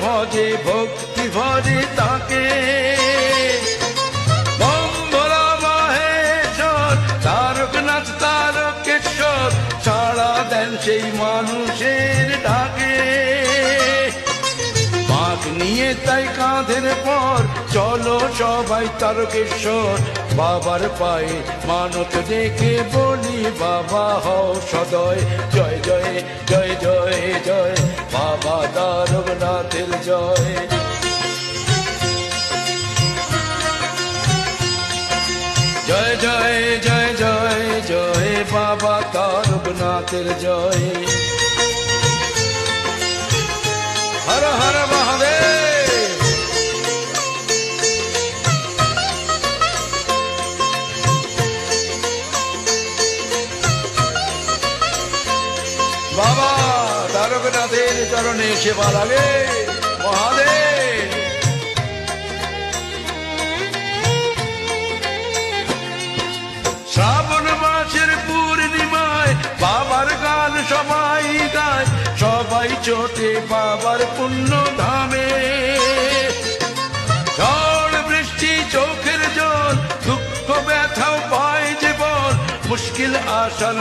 ভজে ভক্তি ভজে তাকে। বম্বরা মহেশ্বর তারকনাথ তারকেশ্বর সাড়া দেন সেই মানুষের ডাকে। মাগ নিয়ে তাই কাঁধের পর চলো সবাই তারকেশ্বর। বাবার পায়ে মানত ডেকে বলি বাবা হও সদয়। জয় জয় জয় জয় জয় বাবা তারকনাথের জয়। জয় জয় জয় জয় জয় বাবা তারকনাথের জয়। হর হর মহাদেব। বাবা তারকনাথের চরণে সেবা লাগে মহাদেব। শ্রাবণ মাসের পূর্ণিমায় বাবার গান সবাই গায়। সবাই চোটে বাবার পুণ্য ধামে। ঝড় বৃষ্টি চোখের জল দুঃখ ব্যথাও পায় জীবন। মুশকিল আসান